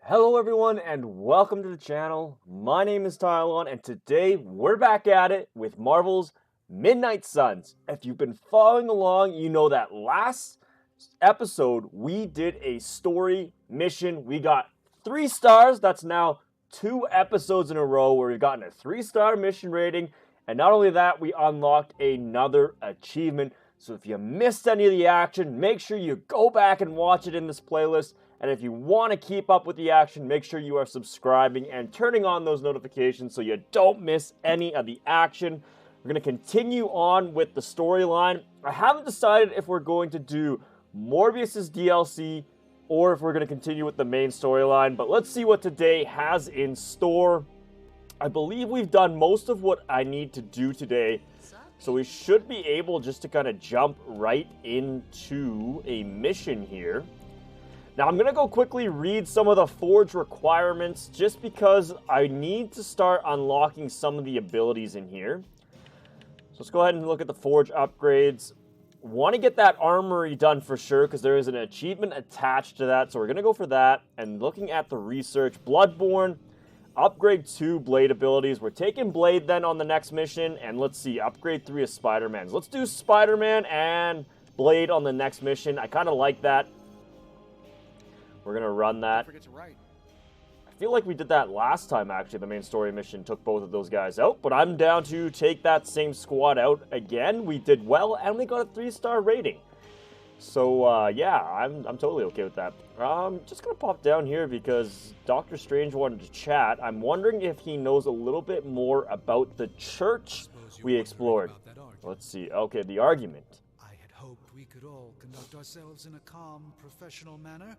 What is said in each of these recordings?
Hello everyone and welcome to the channel. My name is Tyolon and today we're back at it with Marvel's Midnight Suns. If you've been following along, you know that last episode we did a story mission. We got 3 stars. That's now 2 episodes in a row where we've gotten a 3-star mission rating. And not only that, we unlocked another achievement. So if you missed any of the action, make sure you go back and watch it in this playlist. And if you want to keep up with the action, make sure you are subscribing and turning on those notifications so you don't miss any of the action. We're going to continue on with the storyline. I haven't decided if we're going to do Morbius's DLC or if we're going to continue with the main storyline, but let's see what today has in store. I believe we've done most of what I need to do today, so we should be able just to kind of jump right into a mission here. Now, I'm going to go quickly read some of the Forge requirements just because I need to start unlocking some of the abilities in here. So let's go ahead and look at the Forge upgrades. Want to get that armory done for sure because there is an achievement attached to that. So we're going to go for that. And looking at the research, Bloodborne, upgrade 2 Blade abilities. We're taking Blade then on the next mission. And let's see, upgrade 3 is Spider-Man's. Let's do Spider-Man and Blade on the next mission. I kind of like that. We're going to run that. I feel like we did that last time, actually. The main story mission took both of those guys out. But I'm down to take that same squad out again. We did well, and we got a 3-star rating. So, yeah, I'm totally okay with that. I'm just going to pop down here because Dr. Strange wanted to chat. I'm wondering if he knows a little bit more about the church we explored. Let's see. Okay, the argument. I had hoped we could all conduct ourselves in a calm, professional manner.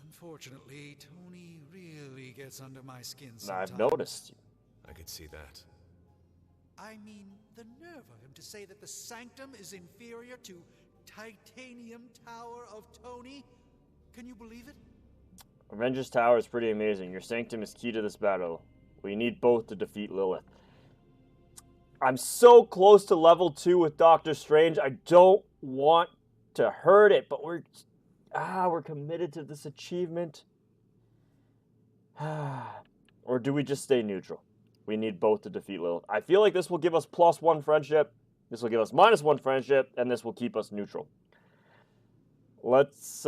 Unfortunately, Tony really gets under my skin sometimes. I've noticed. I could see that. I mean, the nerve of him to say that the Sanctum is inferior to Titanium Tower of Tony. Can you believe it? Avengers Tower is pretty amazing. Your Sanctum is key to this battle. We need both to defeat Lilith. I'm so close to level 2 with Doctor Strange. I don't want to hurt it, but we're committed to this achievement. Or do we just stay neutral? We need both to defeat Lilith. I feel like this will give us +1 friendship. This will give us -1 friendship. And this will keep us neutral. Let's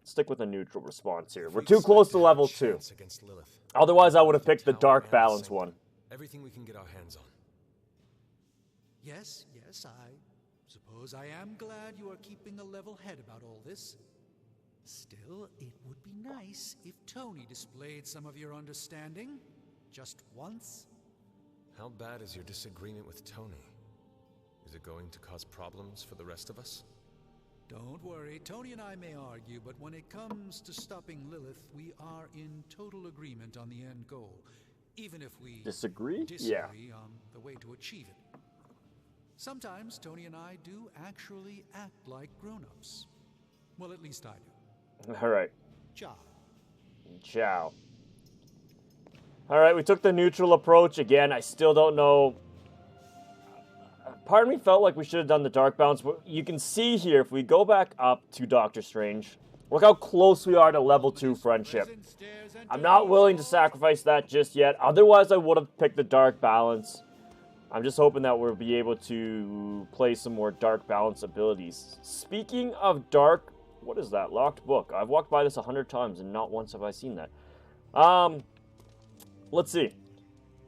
stick with a neutral response here. We're too close to level 2. Otherwise, I would have picked the Dark Balance one. Everything we can get our hands on. Yes, I suppose I am glad you are keeping a level head about all this. Still, it would be nice if Tony displayed some of your understanding. Just once. How bad is your disagreement with Tony? Is it going to cause problems for the rest of us? Don't worry, Tony and I may argue, but when it comes to stopping Lilith, we are in total agreement on the end goal. Even if we disagree on the way to achieve it. Sometimes Tony and I do actually act like grown-ups. Well, at least I do. All right. Ciao. Ciao. All right, we took the neutral approach. Again, I still don't know. Part of me felt like we should have done the Dark Balance, but you can see here, if we go back up to Doctor Strange, look how close we are to level 2 friendship. I'm not willing to sacrifice that just yet. Otherwise, I would have picked the Dark Balance. I'm just hoping that we'll be able to play some more Dark Balance abilities. Speaking of Dark, what is that? Locked book. I've walked by this 100 times and not once have I seen that. Let's see.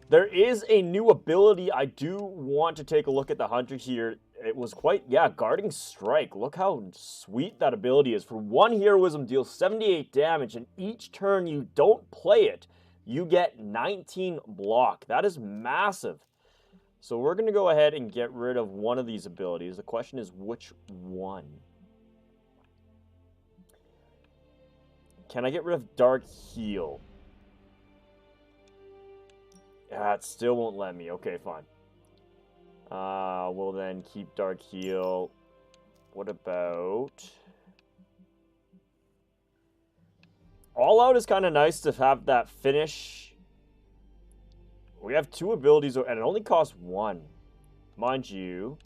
There is a new ability. I do want to take a look at the Hunter here. It was quite, Guarding Strike. Look how sweet that ability is. For 1 heroism, deals 78 damage, and each turn you don't play it, you get 19 block. That is massive. So we're going to go ahead and get rid of one of these abilities. The question is, which one? Can I get rid of Dark Heal? It still won't let me. Okay, fine. We'll then keep Dark Heal. What about... All Out is kind of nice to have that finish. We have 2 abilities, and it only costs 1. Mind you,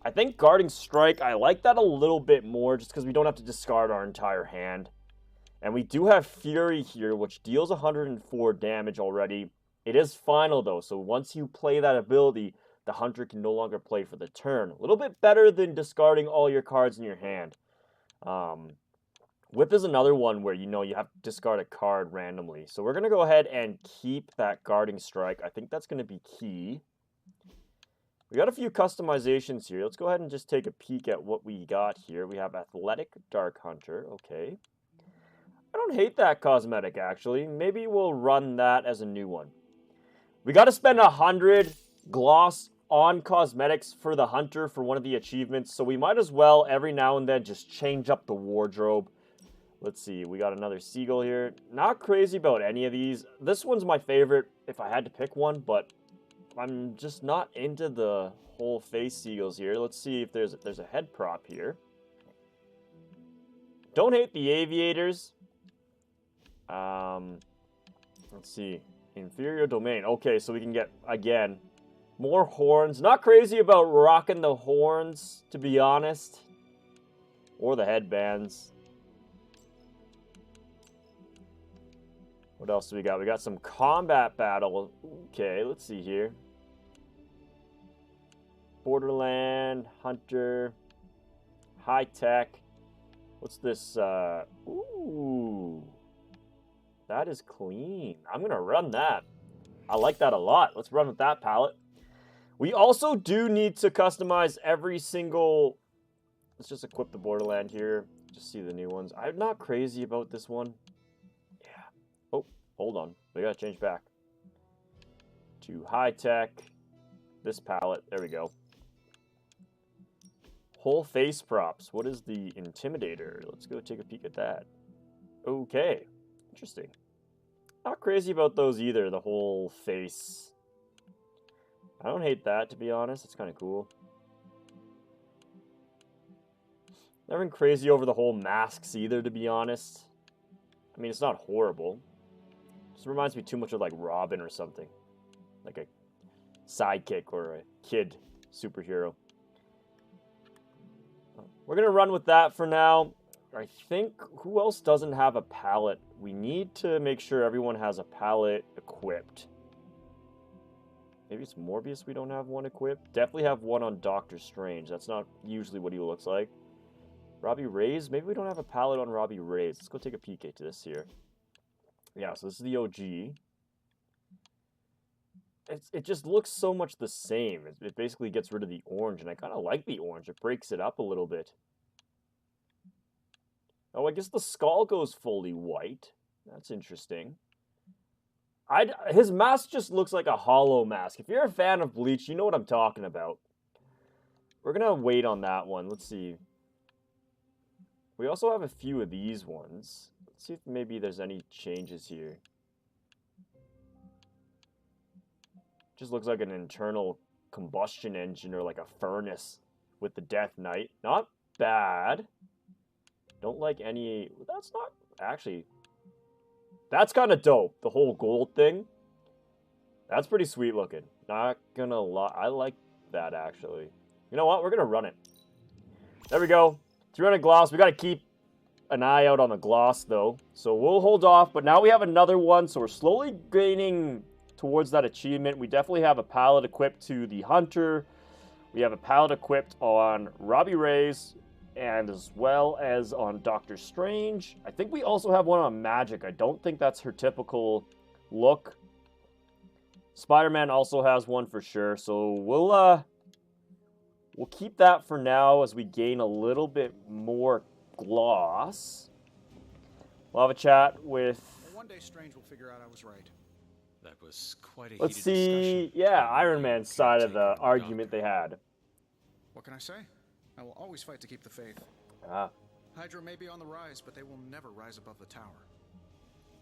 I think Guarding Strike, I like that a little bit more just because we don't have to discard our entire hand. And we do have Fury here, which deals 104 damage already. It is final, though, so once you play that ability, the Hunter can no longer play for the turn. A little bit better than discarding all your cards in your hand. Whip is another one where, you have to discard a card randomly. So we're going to go ahead and keep that Guarding Strike. I think that's going to be key. We got a few customizations here. Let's go ahead and just take a peek at what we got here. We have Athletic Dark Hunter. Okay. I don't hate that cosmetic, actually. Maybe we'll run that as a new one. We got to spend 100 gloss on cosmetics for the Hunter for one of the achievements, so we might as well, every now and then, just change up the wardrobe. Let's see, we got another Seagull here. Not crazy about any of these. This one's my favorite if I had to pick one, but I'm just not into the whole face Seagulls here. Let's see if there's a head prop here. Don't hate the Aviators. Let's see. Inferior Domain. Okay, so we can get, again, more horns. Not crazy about rocking the horns, to be honest. Or the headbands. What else do we got? We got some combat battle. Okay, let's see here. Borderland, Hunter, High Tech. What's this? Ooh. That is clean. I'm going to run that. I like that a lot. Let's run with that palette. We also do need to customize every single... Let's just equip the Borderland here. Just see the new ones. I'm not crazy about this one. Yeah. Oh, hold on. We got to change back to High Tech. This palette. There we go. Whole face props. What is the Intimidator? Let's go take a peek at that. Okay. Interesting. Not crazy about those either, the whole face. I don't hate that, to be honest. It's kind of cool. Never been crazy over the whole masks either, to be honest. I mean, it's not horrible. Just reminds me too much of, like, Robin or something. Like a sidekick or a kid superhero. We're going to run with that for now. I think, who else doesn't have a palette? We need to make sure everyone has a palette equipped. Maybe it's Morbius we don't have one equipped. Definitely have one on Doctor Strange. That's not usually what he looks like. Robbie Reyes? Maybe we don't have a palette on Robbie Reyes. Let's go take a peek at this here. Yeah, so this is the OG. It just looks so much the same. It basically gets rid of the orange, and I kind of like the orange. It breaks it up a little bit. Oh, I guess the skull goes fully white. That's interesting. His mask just looks like a hollow mask. If you're a fan of Bleach, you know what I'm talking about. We're going to wait on that one. Let's see. We also have a few of these ones. Let's see if maybe there's any changes here. Just looks like an internal combustion engine or like a furnace with the Death Knight. Not bad. Don't like any... That's not... Actually... That's kind of dope. The whole gold thing. That's pretty sweet looking. Not gonna lie. I like that, actually. You know what? We're gonna run it. There we go. 300 gloss. We gotta keep an eye out on the gloss, though. So we'll hold off. But now we have another one. So we're slowly gaining towards that achievement. We definitely have a palette equipped to the Hunter. We have a palette equipped on Robbie Reyes. And as well as on Doctor Strange. I think we also have one on Magik. I don't think that's her typical look. Spider-Man also has one for sure. So we'll keep that for now as we gain a little bit more gloss. We'll have a chat with... Well, one day Strange will figure out I was right. That was quite a Let's heated see, discussion. yeah, Iron Man's side of the Caretaker and argument doctor. they had. What can I say? I will always fight to keep the faith. Ah. Hydra may be on the rise, but they will never rise above the tower.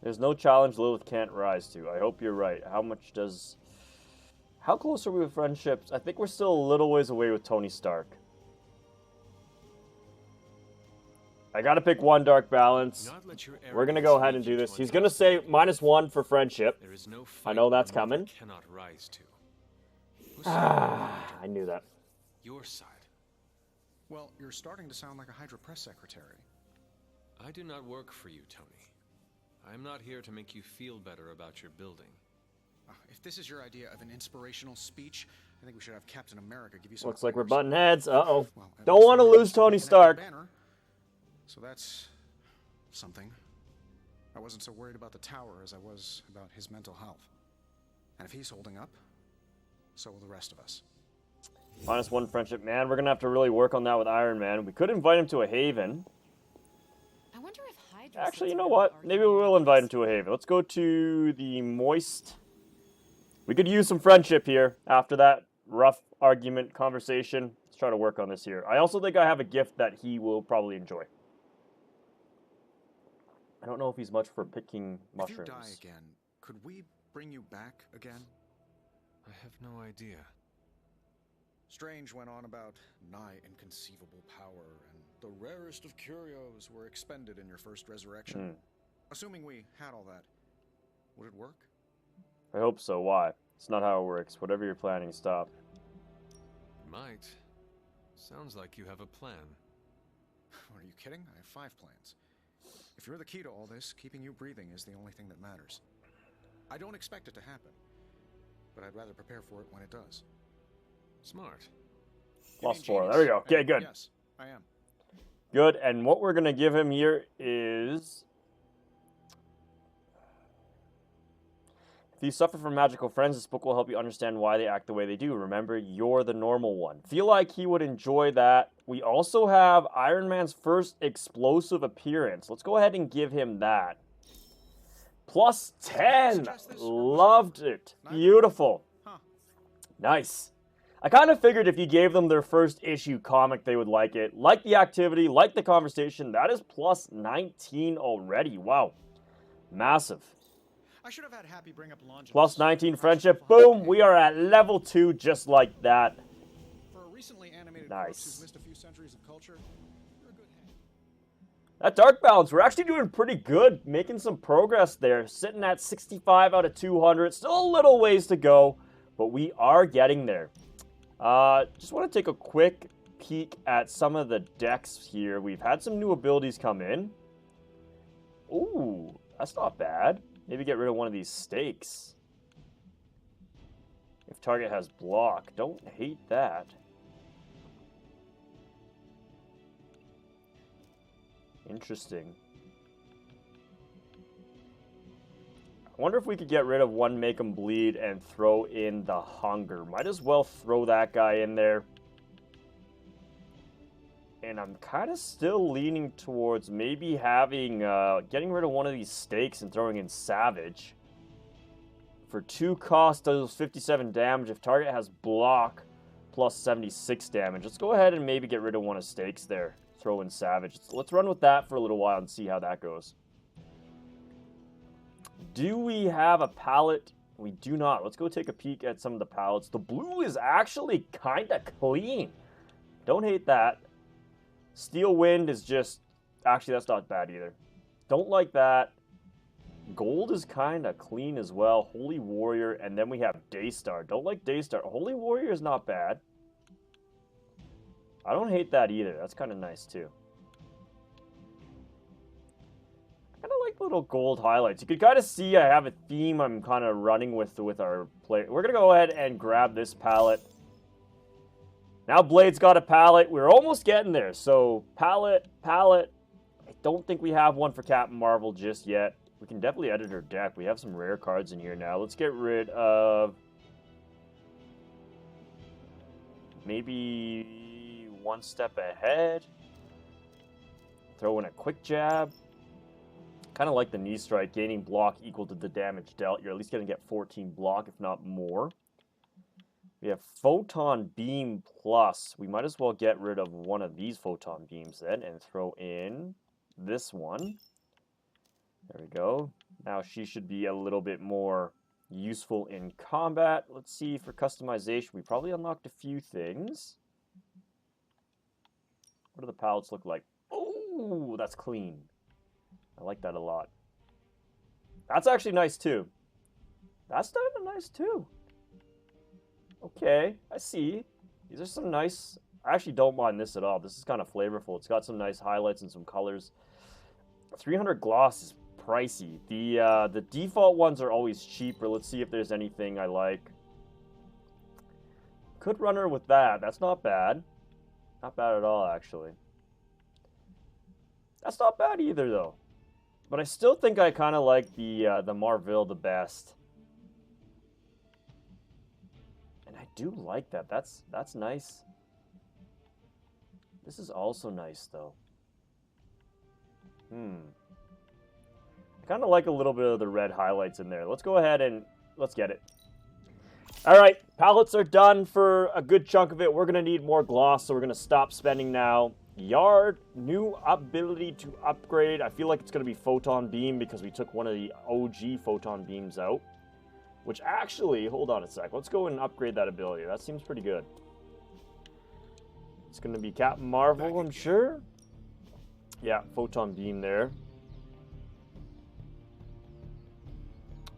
There's no challenge Lilith can't rise to. I hope you're right. How close are we with friendships? I think we're still a little ways away with Tony Stark. I gotta pick one Dark Balance. We're gonna go ahead and do this. He's gonna say -1 for friendship. There is no I know that's fight one coming. cannot rise to. Whose side are you on, I knew that. Your side. Well, you're starting to sound like a Hydra press secretary. I I do not work for you, Tony. I am not here to make you feel better about your building. If this is your idea of an inspirational speech, I think we should have Captain America give you some. Looks like we're orders. butting heads. Uh-oh. Well, at Don't least want to we're lose able Tony reconnect the Stark. banner. So that's something. I wasn't so worried about the tower as I was about his mental health. And if he's holding up, so will the rest of us. -1 friendship. Man, we're going to have to really work on that with Iron Man. We could invite him to a haven. I wonder if Hydra Actually, you sits know around what? arguing Maybe we will about invite him this. to a haven. Let's go to the moist. We could use some friendship here after that rough argument conversation. Let's try to work on this here. I also think I have a gift that he will probably enjoy. I don't know if he's much for picking mushrooms. If you die again, could we bring you back again? I have no idea. Strange went on about nigh inconceivable power, and the rarest of curios were expended in your first resurrection. Assuming we had all that, would it work? I hope so. Why? It's not how it works. Whatever you're planning, stop. Might. Sounds like you have a plan. Are you kidding? I have 5 plans. If you're the key to all this, keeping you breathing is the only thing that matters. I don't expect it to happen, but I'd rather prepare for it when it does. Smart. +4. There we go. Okay, good. Yes, I am. Good. And what we're going to give him here is... If you suffer from magical friends, this book will help you understand why they act the way they do. Remember, you're the normal one. Feel like he would enjoy that. We also have Iron Man's first explosive appearance. Let's go ahead and give him that. +10. Loved it. Beautiful. Nice. I kind of figured if you gave them their first issue comic, they would like it. Like the activity, like the conversation. That is +19 already. Wow. Massive. I should have had Happy bring up Longinus. +19 friendship. Boom. We are at level 2 just like that. For a recently animated Nice. corpse who's missed a few centuries of culture, you're a good hand. That dark balance, we're actually doing pretty good. Making some progress there. Sitting at 65 out of 200. Still a little ways to go, but we are getting there. Just want to take a quick peek at some of the decks here. We've had some new abilities come in. Ooh, that's not bad. Maybe get rid of one of these stakes. If target has block. Don't hate that. Interesting. I wonder if we could get rid of one Make 'em Bleed and throw in the Hunger. Might as well throw that guy in there. And I'm kind of still leaning towards maybe having, getting rid of one of these stakes and throwing in Savage. For 2 cost, does 57 damage. If target has block, plus 76 damage. Let's go ahead and maybe get rid of one of stakes there. Throw in Savage. Let's run with that for a little while and see how that goes. Do we have a palette? We do not. Let's go take a peek at some of the palettes. The blue is actually kind of clean. Don't hate that. Steel Wind is just... Actually, that's not bad either. Don't like that. Gold is kind of clean as well. Holy Warrior, and then we have Daystar. Don't like Daystar. Holy Warrior is not bad. I don't hate that either. That's kind of nice too. I kind of like little gold highlights. You can kind of see I have a theme I'm kind of running with our play. We're going to go ahead and grab this palette. Now Blade's got a palette. We're almost getting there. So palette. I don't think we have one for Captain Marvel just yet. We can definitely edit our deck. We have some rare cards in here now. Let's get rid of maybe one step ahead. Throw in a quick jab. Kind of like the knee strike, gaining block equal to the damage dealt. You're at least going to get 14 block, if not more. We have Photon Beam Plus. We might as well get rid of one of these Photon Beams then and throw in this one. There we go. Now she should be a little bit more useful in combat. Let's see, for customization, we probably unlocked a few things. What do the palettes look like? Oh, that's clean. I like that a lot. That's actually nice too. That's kind of nice too. Okay, I see. These are some nice... I actually don't mind this at all. This is kind of flavorful. It's got some nice highlights and some colors. 300 gloss is pricey. The default ones are always cheaper. Let's see if there's anything I like. Could run her with that. That's not bad. Not bad at all, actually. That's not bad either, though. But I still think I kind of like the Marville the best. And I do like that. That's nice. This is also nice, though. I kind of like a little bit of the red highlights in there. Let's go ahead and let's get it. All right, palettes are done for a good chunk of it. We're going to need more gloss, so we're going to stop spending now. Yard, new ability to upgrade. I feel like it's going to be Photon Beam because we took one of the OG Photon Beams out. Which actually, hold on a sec. Let's go and upgrade that ability. That seems pretty good. It's going to be Captain Marvel, I'm sure. Yeah, Photon Beam there.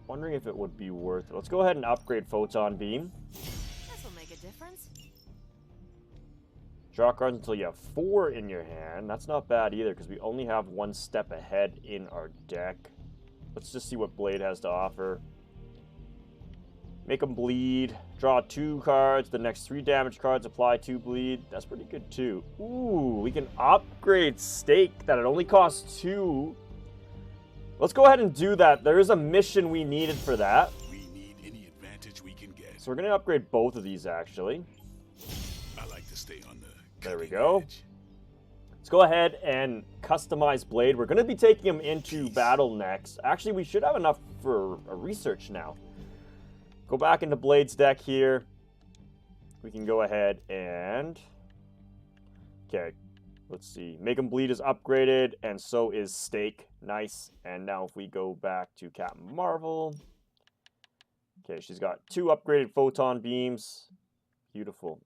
Wondering if it would be worth it. Let's go ahead and upgrade Photon Beam. This will make a difference. Draw cards until you have 4 in your hand. That's not bad either, because we only have 1 step ahead in our deck. Let's just see what Blade has to offer. Make them bleed. Draw 2 cards. The next 3 damage cards apply 2 bleed. That's pretty good too. Ooh, we can upgrade Stake that it only costs 2. Let's go ahead and do that. There is a mission we needed for that. We need any advantage we can get. So we're going to upgrade both of these actually. I like to stay on the There we cutting go. edge. Let's go ahead and customize Blade. We're going to be taking him into battle next. Actually, we should have enough for a research now. Go back into Blade's deck here. We can go ahead and... Okay, let's see. Make him bleed is upgraded, and so is Stake. Nice. And now if we go back to Captain Marvel... Okay, she's got 2 upgraded Photon Beams. Beautiful.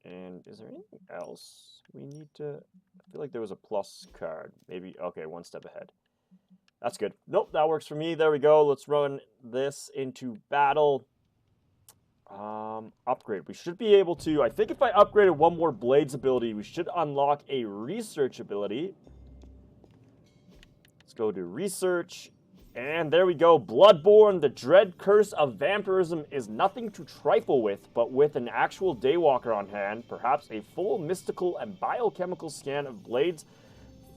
And is there anything else we need to... I feel like there was a plus card. Maybe... Okay, 1 step ahead. That's good. Nope, that works for me. There we go. Let's run this into battle. Upgrade. We should be able to... I think if I upgraded 1 more Blades ability, we should unlock a research ability. Let's go to research. And there we go. Bloodborne, the dread curse of vampirism is nothing to trifle with, but with an actual Daywalker on hand, perhaps a full mystical and biochemical scan of Blade's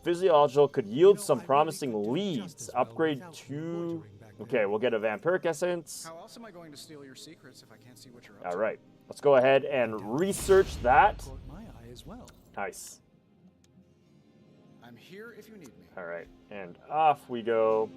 physiological could yield some promising leads. Upgrade to... Okay, we'll get a vampiric essence. How else am I going to steal your secrets if I can't see what you're up to? All right, let's go ahead and research that. Caught my eye as well. Nice. I'm here if you need me. All right, and off we go.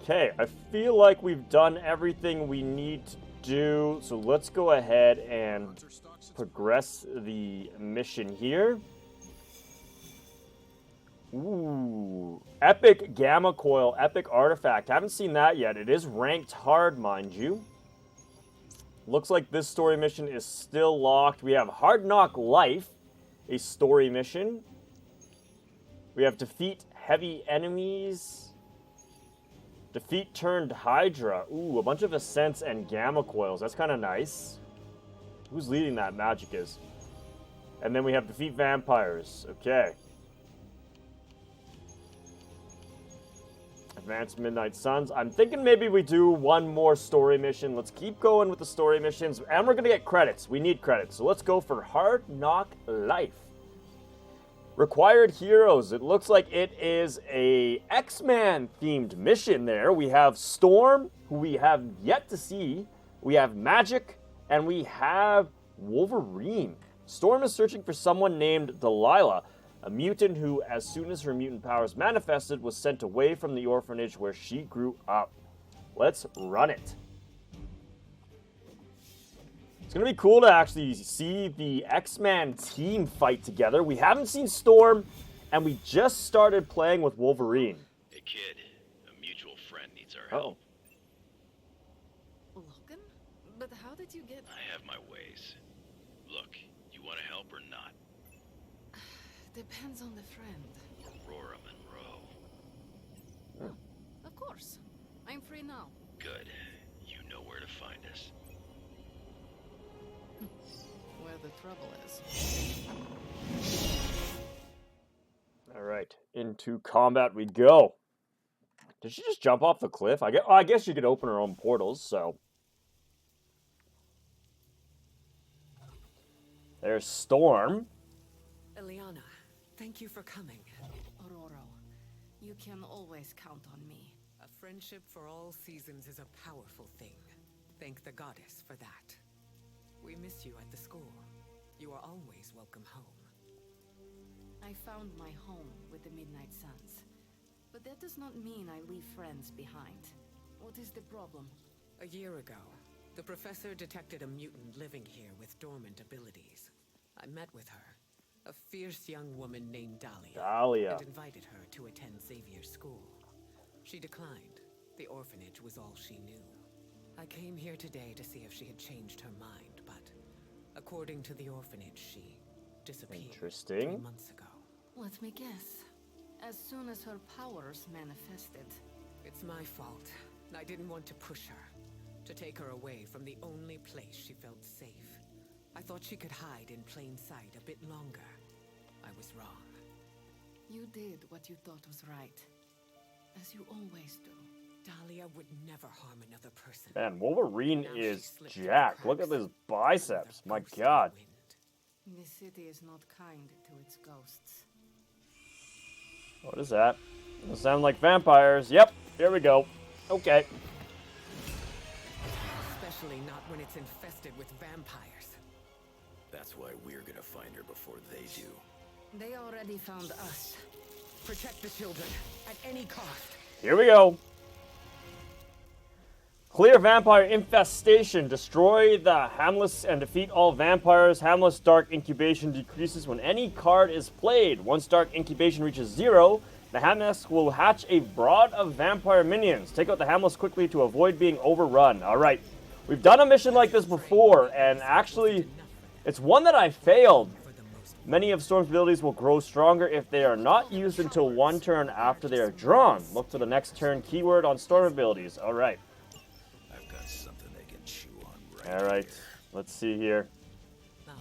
Okay, I feel like we've done everything we need to do, so let's go ahead and progress the mission here. Ooh, epic gamma coil, epic artifact. Haven't seen that yet. It is ranked hard, mind you. Looks like this story mission is still locked. We have Hard Knock Life, a story mission. We have defeat heavy enemies. Defeat turned Hydra. Ooh, a bunch of ascents and gamma coils. That's kind of nice. Who's leading that? Magik is. And then we have defeat vampires. Okay. Advanced Midnight Suns. I'm thinking maybe we do 1 more story mission. Let's keep going with the story missions. And we're going to get credits. We need credits. So let's go for Hard Knock Life. Required heroes. It looks like it is a X-Man themed mission there. We have Storm, who we have yet to see. We have Magik, and we have Wolverine. Storm is searching for someone named Delilah, a mutant who, as soon as her mutant powers manifested, was sent away from the orphanage where she grew up. Let's run it. It's going to be cool to actually see the X-Men team fight together. We haven't seen Storm, and we just started playing with Wolverine. Hey kid, a mutual friend needs our help. Logan? But how did you get... I have my ways. Look, you want to help or not? Depends on the friend. Aurora Monroe. Of course. I'm free now. Good. You know where to find us. trouble is. Alright, into combat we go. Did she just jump off the cliff? I guess she could open her own portals, so. There's Storm. Eliana, thank you for coming. Aurora, you can always count on me. A friendship for all seasons is a powerful thing. Thank the goddess for that. We miss you at the school. You are always welcome home. I found my home with the Midnight Suns. But that does not mean I leave friends behind. What is the problem? A year ago, the professor detected a mutant living here with dormant abilities. I met with her, a fierce young woman named Dahlia, and invited her to attend Xavier's school. She declined. The orphanage was all she knew. I came here today to see if she had changed her mind, but according to the orphanage, she disappeared 3 months ago. Let me guess. As soon as her powers manifested. It's my fault. I didn't want to push her, to take her away from the only place she felt safe. I thought she could hide in plain sight a bit longer. I was wrong. You did what you thought was right. As you always do. Dahlia would never harm another person. Man, Wolverine is jacked. Look at his biceps. My god. The city is not kind to its ghosts. What is that? Those sound like vampires. Yep, here we go. Okay. Especially not when it's infested with vampires. That's why we're gonna find her before they do. They already found us. Protect the children at any cost. Here we go. Clear vampire infestation. Destroy the Hamless and defeat all vampires. Hamless dark incubation decreases when any card is played. Once dark incubation reaches 0, the Hamless will hatch a brood of vampire minions. Take out the Hamless quickly to avoid being overrun. Alright, we've done a mission like this before, and actually, it's one that I failed. Many of Storm's abilities will grow stronger if they are not used until 1 turn after they are drawn. Look for the next turn keyword on Storm abilities. Alright. Alright, let's see here. Ah,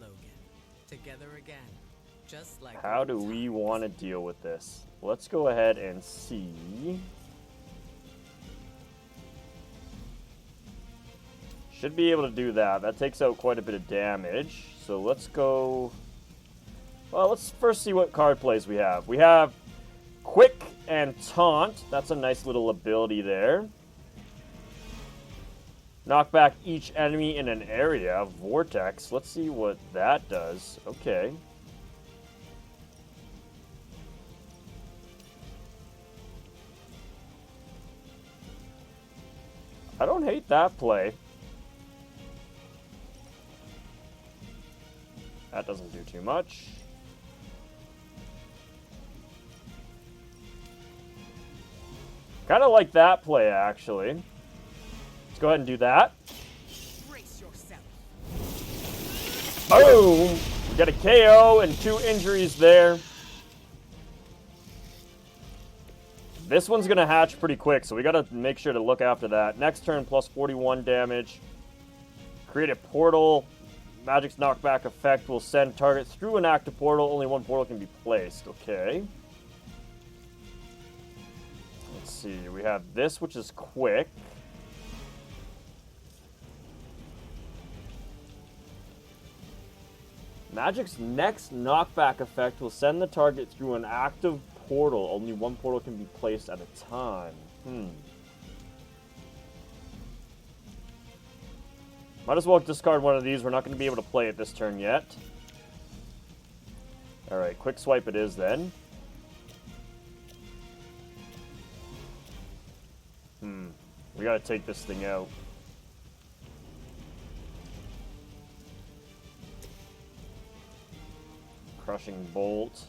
Logan. Together again. Just like how do we want to deal with this? Let's go ahead and see. Should be able to do that. That takes out quite a bit of damage. So let's go. Well, let's first see what card plays we have. We have Quick and Taunt. That's a nice little ability there. Knock back each enemy in an area. Vortex. Let's see what that does. Okay. I don't hate that play. That doesn't do too much. Kind of like that play, actually. Let's go ahead and do that. Boom! We got a KO and 2 injuries there. This one's going to hatch pretty quick, so we got to make sure to look after that. Next turn, plus 41 damage. Create a portal. Magic's knockback effect will send target through an active portal. Only 1 portal can be placed. Okay. Let's see. We have this, which is quick. Magic's next knockback effect will send the target through an active portal. Only 1 portal can be placed at a time. Might as well discard one of these. We're not going to be able to play it this turn yet. Alright, quick swipe it is then. We got to take this thing out. Crushing Bolt.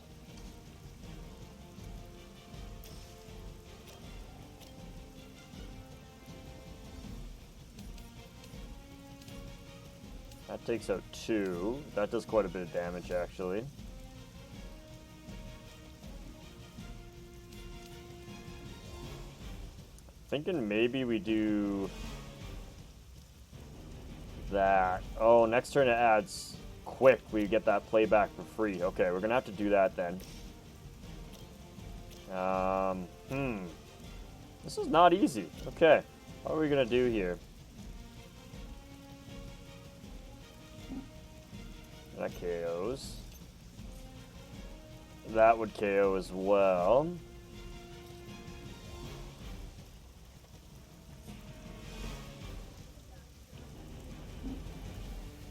That takes out 2. That does quite a bit of damage, actually. Thinking maybe we do that. Oh, next turn it adds quick, we get that playback for free. Okay, we're gonna have to do that then. This is not easy. Okay, what are we gonna do here? That KOs. That would KO as well.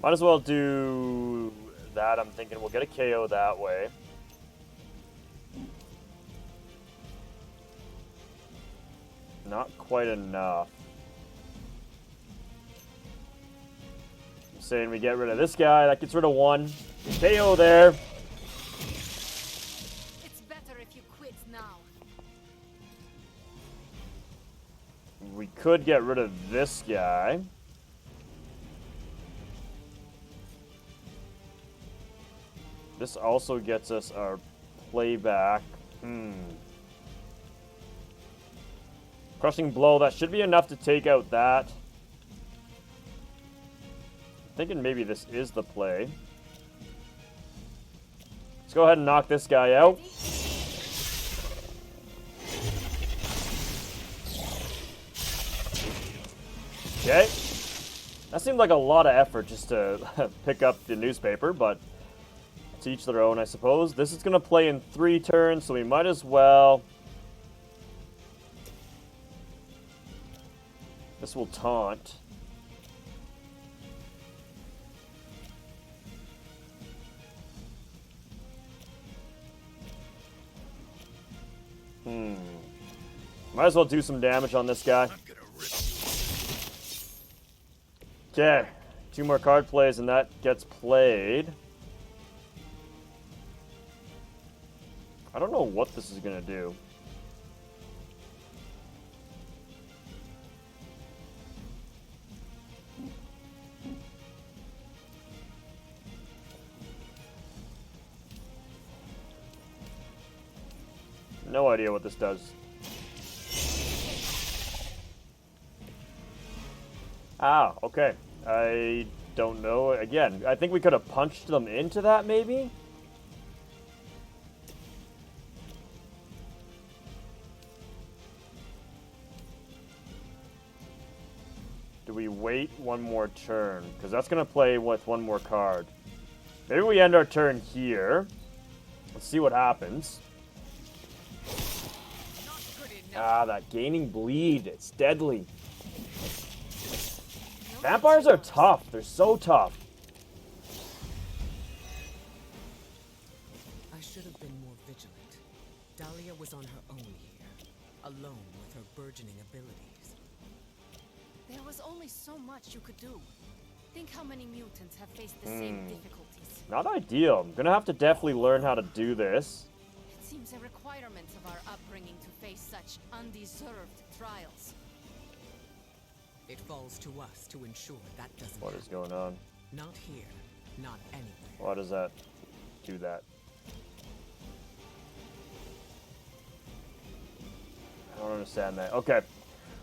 Might as well do that. I'm thinking we'll get a KO that way. Not quite enough. I'm saying we get rid of this guy. That gets rid of one. KO there. It's better if you quit now. We could get rid of this guy. This also gets us our playback. Crushing blow, that should be enough to take out that. I'm thinking maybe this is the play. Let's go ahead and knock this guy out. Okay. That seemed like a lot of effort just to pick up the newspaper, but to each their own, I suppose. This is going to play in 3 turns, so we might as well... This will taunt. Might as well do some damage on this guy. Okay. 2 more card plays and that gets played. I don't know what this is going to do. No idea what this does. Ah, okay. I don't know. Again, I think we could have punched them into that, maybe? Do we wait one more turn? Because that's going to play with one more card. Maybe we end our turn here. Let's see what happens. Ah, that gaining bleed. It's deadly. Vampires are tough. They're so tough. I should have been more vigilant. Dahlia was on her own here, alone with her burgeoning abilities. There was only so much you could do. Think how many mutants have faced the same difficulties. Not ideal. I'm gonna have to definitely learn how to do this. It seems a requirement of our upbringing to face such undeserved trials. It falls to us to ensure that doesn't What happen. is going on? Not here, not anywhere. Why does that do that? I don't understand that. Okay.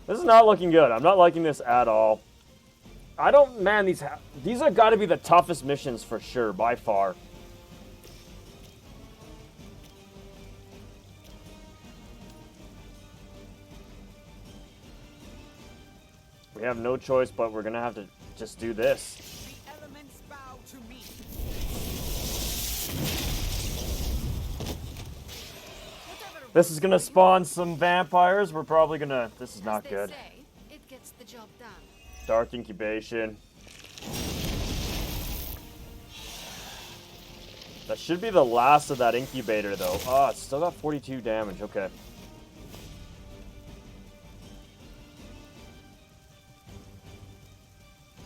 This is not looking good. I'm not liking this at all. I don't... Man, these have got to be the toughest missions for sure, by far. We have no choice, but we're going to have to just do this. The elements bow to me. This is going to spawn some vampires. We're probably going to... This is not As they good. say, it gets the job done. Dark incubation. That should be the last of that incubator, though. Oh, it's still got 42 damage. Okay.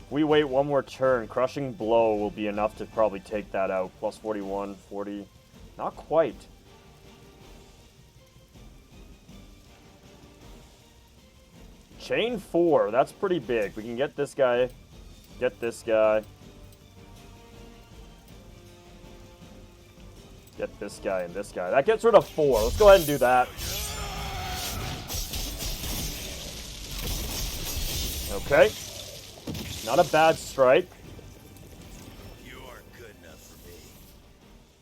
If we wait one more turn, Crushing Blow will be enough to probably take that out. Plus 41, 40. Not quite. Chain 4. That's pretty big. We can get this guy. Get this guy. Get this guy and this guy. That gets rid of 4. Let's go ahead and do that. Okay. Not a bad strike. You aren't good enough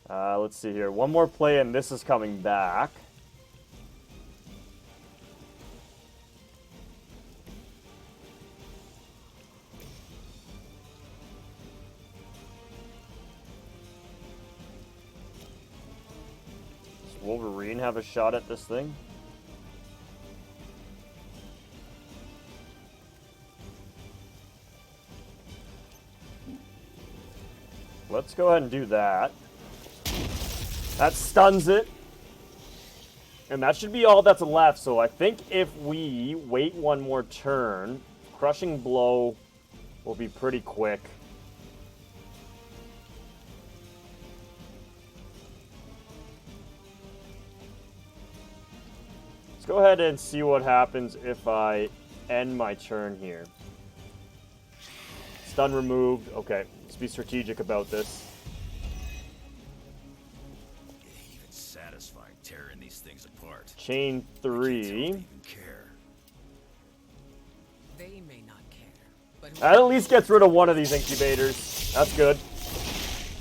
Let's see here. One more play and this is coming back. Does Wolverine have a shot at this thing? Let's go ahead and do that. That stuns it. And that should be all that's left. So I think if we wait one more turn, Crushing Blow will be pretty quick. Let's go ahead and see what happens if I end my turn here. Stun removed. Okay, let's be strategic about this. Even satisfying tearing these things apart. Chain 3. They may not care, but That at least gets rid of one of these incubators. That's good.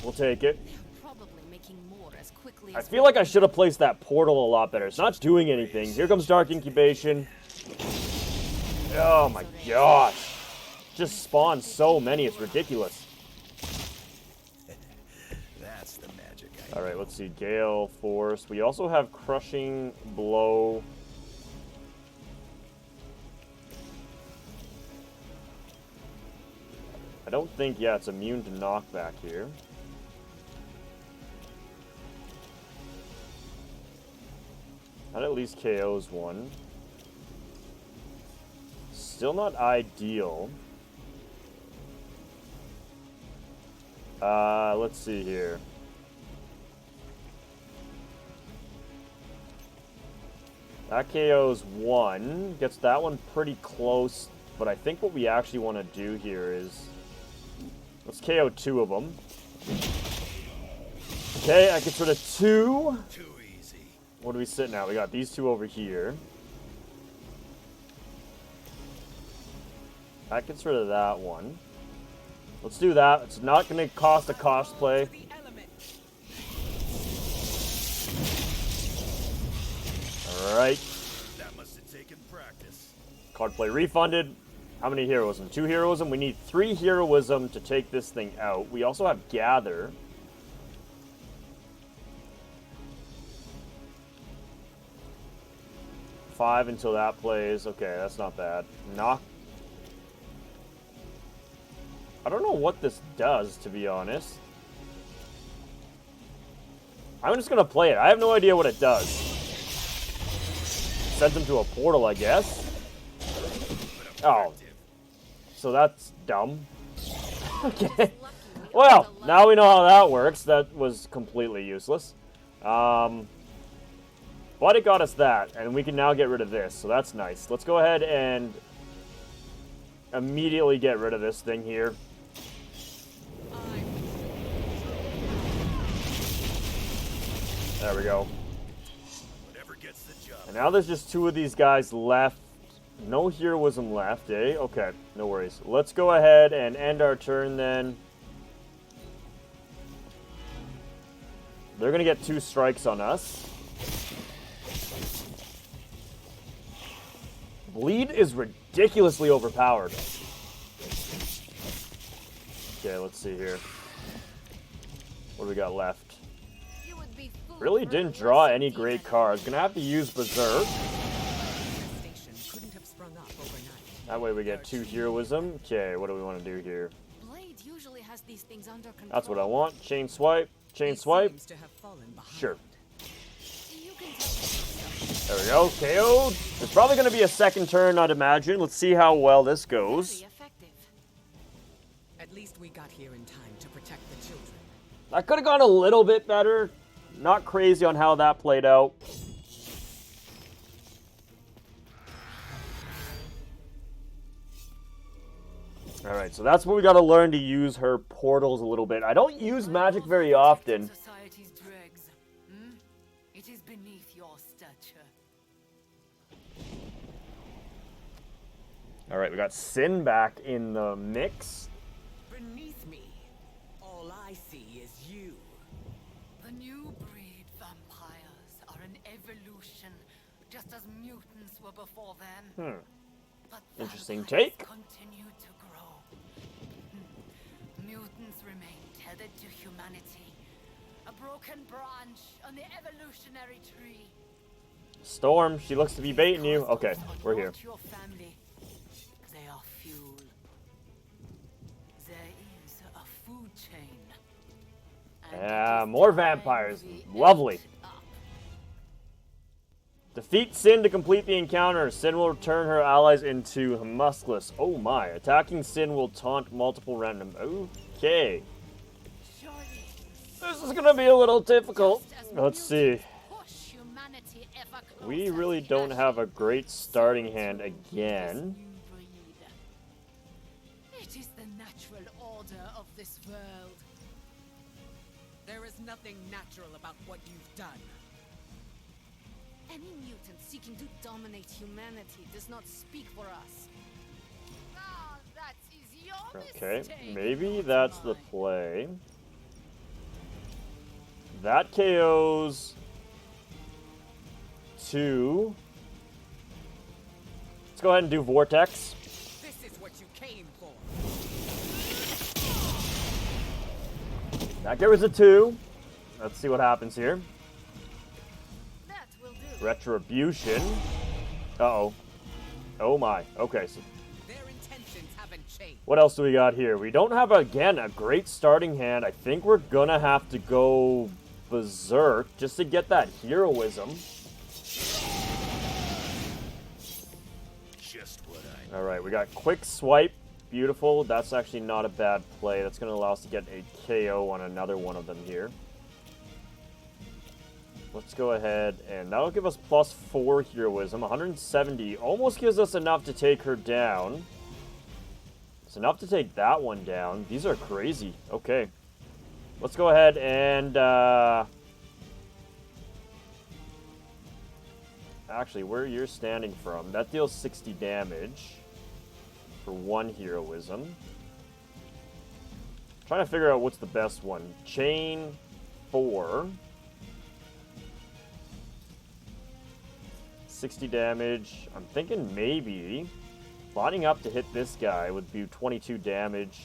We'll take it. Probably making more as quickly I as feel like I should have placed that portal a lot better. It's not doing anything. Here comes Dark Incubation. Oh my gosh. Just spawned so many, it's ridiculous. That's the magic. Alright, let's see. Gale Force. We also have Crushing Blow. I don't think, yeah, it's immune to knockback here. That at least KOs one. Still not ideal. Let's see here. That KOs one. Gets that one pretty close. But I think what we actually want to do here is... let's KO two of them. Okay, I gets rid of two. Too easy. What are we sitting at? We got these two over here. That gets rid of that one. Let's do that. It's not going to cost a cosplay. Alright. That must have taken practice. Card play refunded. How many heroism? 2 heroism. We need 3 heroism to take this thing out. We also have Gather. Five until that plays. Okay, that's not bad. Knock. I don't know what this does, to be honest. I'm just going to play it. I have no idea what it does. Sends him to a portal, I guess. Oh. So that's dumb. Okay. Well, now we know how that works. That was completely useless. But it got us that, and we can now get rid of this, so that's nice. Let's go ahead and immediately get rid of this thing here. There we go. And now there's just 2 of these guys left. No heroism left, eh? Okay, no worries. Let's go ahead and end our turn then. They're going to get 2 strikes on us. Bleed is ridiculously overpowered. Okay, let's see here. What do we got left? Really didn't draw any great cards. Gonna have to use Berserk. That way we get 2 heroism. Okay, what do we want to do here? Blade usually has these things under control. That's what I want. Chain swipe. Chain swipe. Sure. There we go. KO'd. There's probably going to be a second turn, I'd imagine. Let's see how well this goes. At least we got here in time to protect the children. That could have gone a little bit better. Not crazy on how that played out. Alright, so that's what we got to learn to use her portals a little bit. I don't use magic very often. Society's dregs. It is beneath your stature. Alright, we got Sin back in the mix. Beneath me, all I see is you. The new breed vampires are an evolution, just as mutants were before them. But Interesting vampires take. continue to grow. Mutants remain tethered to humanity, a broken branch on the evolutionary tree. Storm, she looks to be baiting you. Okay, we're here. Your family. They are fuel. There is a food chain. And it is More time vampires. we Lovely. act up. Defeat Sin to complete the encounter. Sin will turn her allies into muskless. Oh my. Attacking Sin will taunt multiple random. Okay. Surely, This is gonna be a little difficult. just as Let's see. mutants push humanity ever We closer really to don't have a ashes, great starting so hand too again. this new breed. It is the natural order of this world. There is nothing natural about what you've done. Any mutant seeking to dominate humanity does not speak for us. Ah, that is your Okay, mistake, maybe not that's the mine. play. That KOs 2. Let's go ahead and do Vortex. This is what you came for. That gives us a 2. Let's see what happens here. That will do. Retribution. Uh-oh. Oh my. Okay, so Their intentions haven't changed. what else do we got here? We don't have, again, a great starting hand. I think we're gonna have to go Berserk just to get that heroism. Just what I Alright, we got Quick Swipe. Beautiful. That's actually not a bad play. That's going to allow us to get a KO on another one of them here. Let's go ahead, and that'll give us plus 4 heroism. 170 almost gives us enough to take her down. It's enough to take that one down. These are crazy. Okay. Let's go ahead and... Actually, where you're standing from, that deals 60 damage for 1 heroism. Trying to figure out what's the best one. Chain 4. 60 damage. I'm thinking maybe lining up to hit this guy would do 22 damage.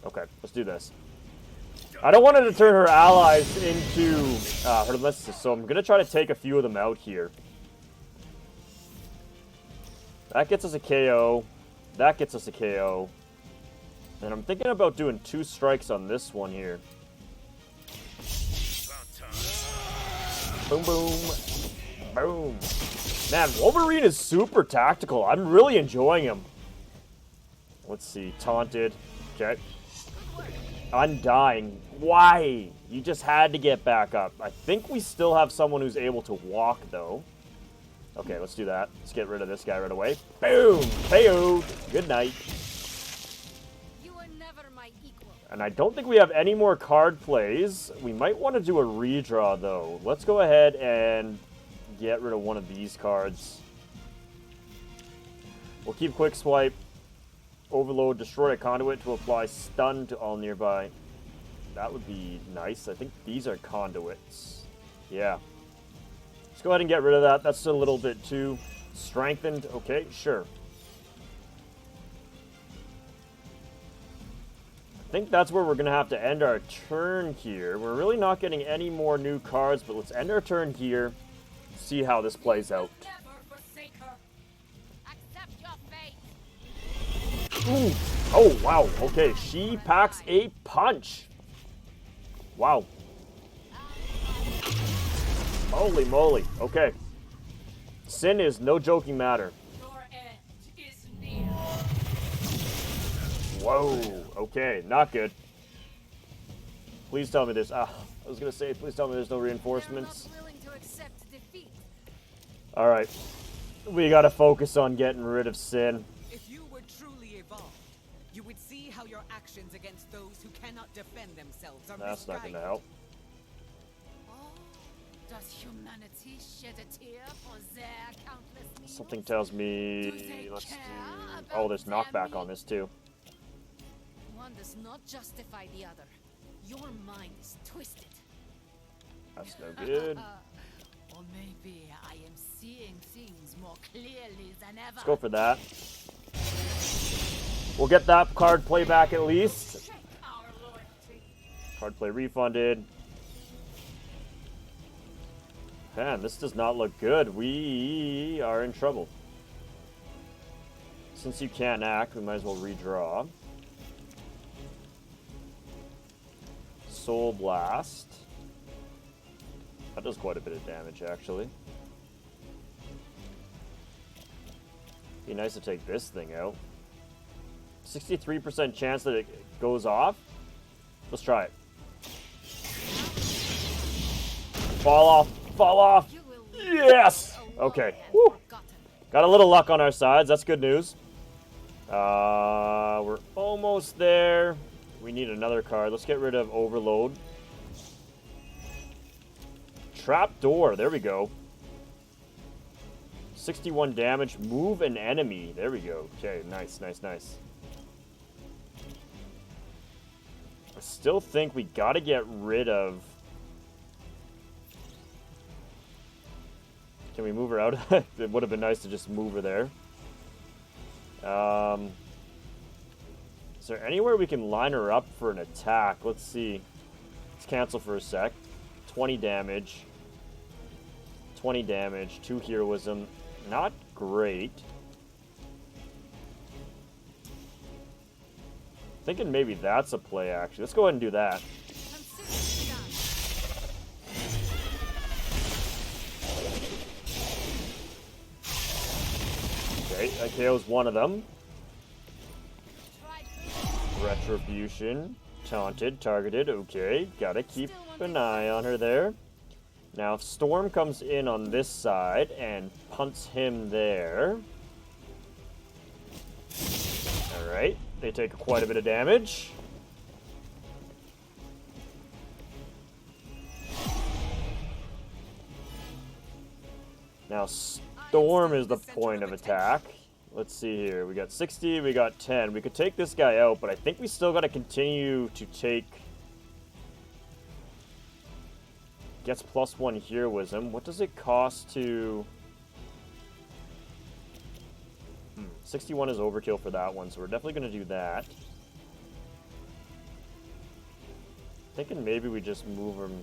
Okay, let's do this. I don't want her to turn her allies into her lists, so I'm going to try to take a few of them out here. That gets us a KO. That gets us a KO. And I'm thinking about doing 2 strikes on this one here. Boom, boom. Boom. Man, Wolverine is super tactical. I'm really enjoying him. Let's see. Taunted. Okay. Undying. Why? You just had to get back up. I think we still have someone who's able to walk, though. Okay, let's do that. Let's get rid of this guy right away. Boom! KO'd. Good night. You were never my equal. And I don't think we have any more card plays. We might want to do a redraw, though. Let's go ahead and get rid of one of these cards. We'll keep Quick Swipe. Overload, destroy a conduit to apply stun to all nearby. That would be nice. I think these are conduits. Yeah. Let's go ahead and get rid of that. That's a little bit too strengthened. Okay, sure. I think that's where we're going to have to end our turn here. We're really not getting any more new cards, but let's end our turn here. See how this plays out. Never forsake her. Accept your fate. Ooh. Oh, wow. Okay, she packs a punch. Wow. Holy moly. Okay. Sin is no joking matter. Your end is near. Whoa. Okay, not good. Please tell me this. I was going to say, please tell me there's no reinforcements. They're not willing to accept defeat. Alright. We got to focus on getting rid of Sin. If you were truly evolved, you would see how your actions against those who cannot defend themselves are That's not going to misguided. help. Oh, does humanity shed a tear for their countless meals? Something tells me... Let's do... Oh, there's knockback on this too. One does not justify the other. Your mind is twisted. That's no good. Or maybe I am seeing things more clearly than ever. Let's go for that. We'll get that card play back at least. Card play refunded. Man, this does not look good. We are in trouble. Since you can't act, we might as well redraw. Soul Blast. That does quite a bit of damage, actually. Be nice to take this thing out. 63% chance that it goes off. Let's try it. Fall off. Fall off. Yes! Okay. Woo. Got a little luck on our sides. That's good news. We're almost there. We need another card. Let's get rid of Overload. Trapdoor. There we go. 61 damage. Move an enemy. There we go. Okay, nice, nice, nice. I still think we gotta get rid of... Can we move her out? It would have been nice to just move her there. Is there anywhere we can line her up for an attack? Let's see. Let's cancel for a sec. 20 damage. 20 damage. 2 heroism. Not great. Thinking maybe that's a play, actually. Let's go ahead and do that. Okay, that KO's one of them. Retribution. Taunted, targeted, okay. Gotta keep an eye on her there. Now, if Storm comes in on this side and punts him there. Alright, they take quite a bit of damage. Now, Storm is the point of attack. Let's see here. We got 60, we got 10. We could take this guy out, but I think we still got to continue to take... Gets +1 heroism. What does it cost to... 61 is overkill for that one, so we're definitely going to do that. Thinking maybe we just move him...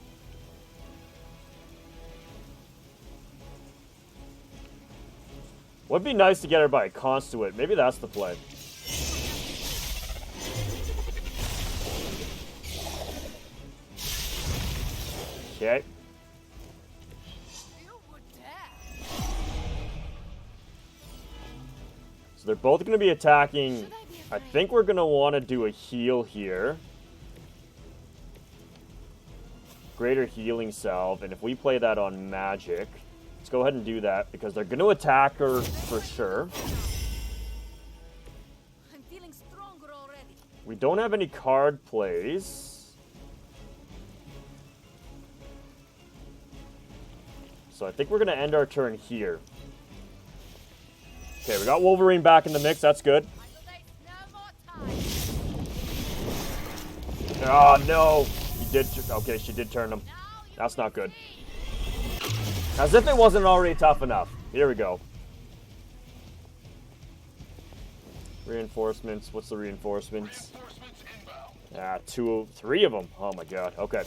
Would be nice to get her by a conduit. Maybe that's the play. Okay. So they're both going to be attacking. I think we're going to want to do a heal here. Greater healing salve. And if we play that on Magik... Let's go ahead and do that, because they're going to attack her for sure. I'm feeling stronger already. We don't have any card plays. So I think we're going to end our turn here. Okay, we got Wolverine back in the mix. That's good. Oh, no. Okay, she did turn him. That's not good. As if it wasn't already tough enough. Here we go. Reinforcements. What's the reinforcements? Three of them. Oh my god. Okay.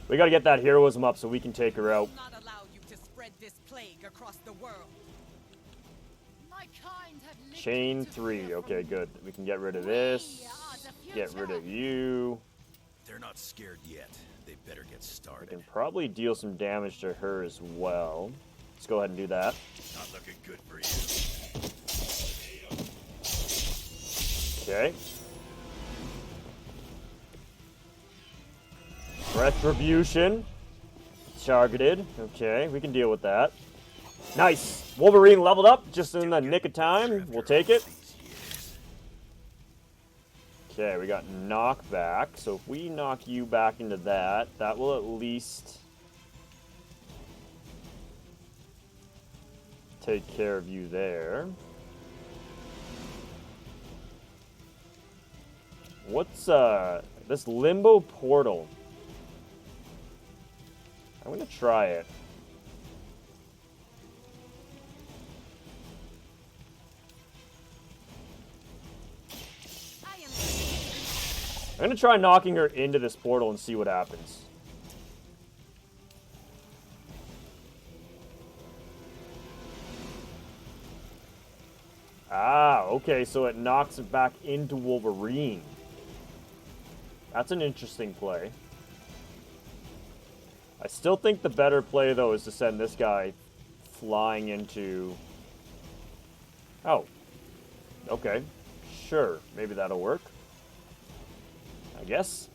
We gotta get that heroism up so we can take her out. Not allow you to spread this plague across the world. Chain 3. Okay, good. We can get rid of this. Get rid of you. They're not scared yet. They better get We started. can probably deal some damage to her as well. Let's go ahead and do that. Not looking good for you. Okay. Retribution. Targeted. Okay, we can deal with that. Nice! Wolverine leveled up just in the nick of time. We'll take it. Okay, we got knockback. So if we knock you back into that, that will at least take care of you there. What's this limbo portal? I'm gonna try it. I'm gonna try knocking her into this portal and see what happens. Ah, okay, so it knocks it back into Wolverine. That's an interesting play. I still think the better play, though, is to send this guy flying into... Oh. Okay. Sure. Maybe that'll work. I guess.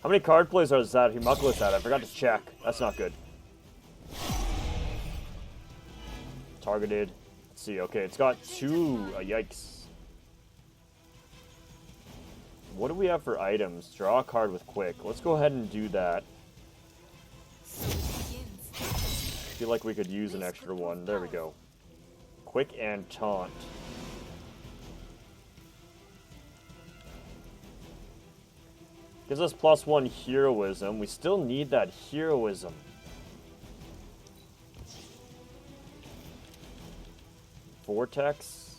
How many card plays are that Homunculus at? I forgot to check. That's not good. Targeted. Let's see. Okay, it's got 2. Yikes. What do we have for items? Draw a card with quick. Let's go ahead and do that. I feel like we could use an extra one. There we go. Quick and taunt. Gives us +1 heroism. We still need that heroism. Vortex.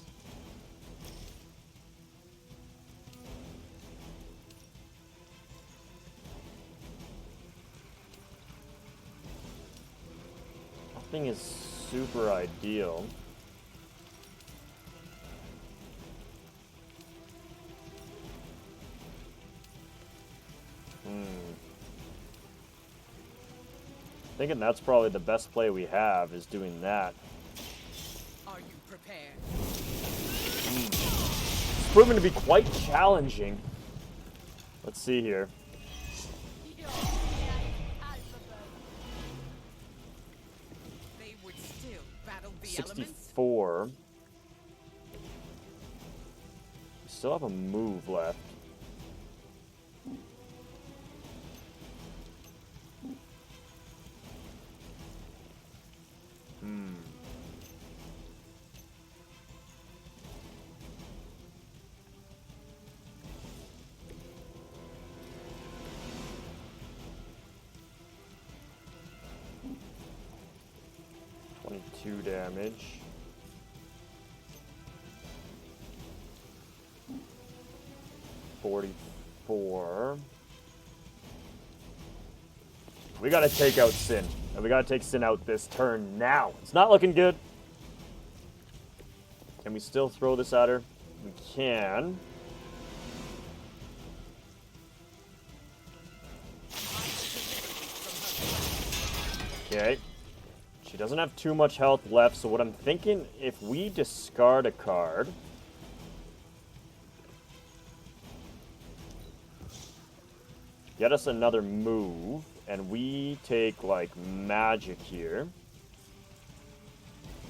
Nothing is super ideal. Thinking that's probably the best play we have, is doing that. Are you prepared? It's proven to be quite challenging. Let's see here. They would still battle the 64. elements? We still have a move left. Damage. $44. We gotta take out Sin. And we gotta take Sin out this turn now. It's not looking good. Can we still throw this at her? We can. Okay. She doesn't have too much health left, so what I'm thinking, if we discard a card... Get us another move, and we take, like, Magik here.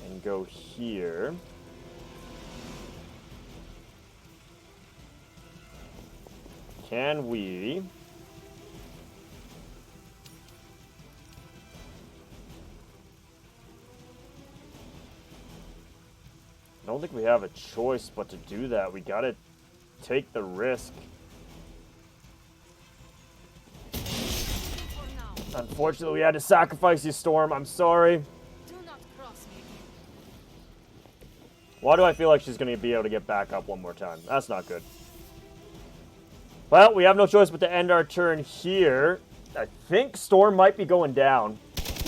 And go here. Can we... I don't think we have a choice but to do that. We gotta take the risk. Unfortunately, we had to sacrifice you, Storm. I'm sorry. Do not cross me. Why do I feel like she's gonna be able to get back up one more time? That's not good. Well, we have no choice but to end our turn here. I think Storm might be going down.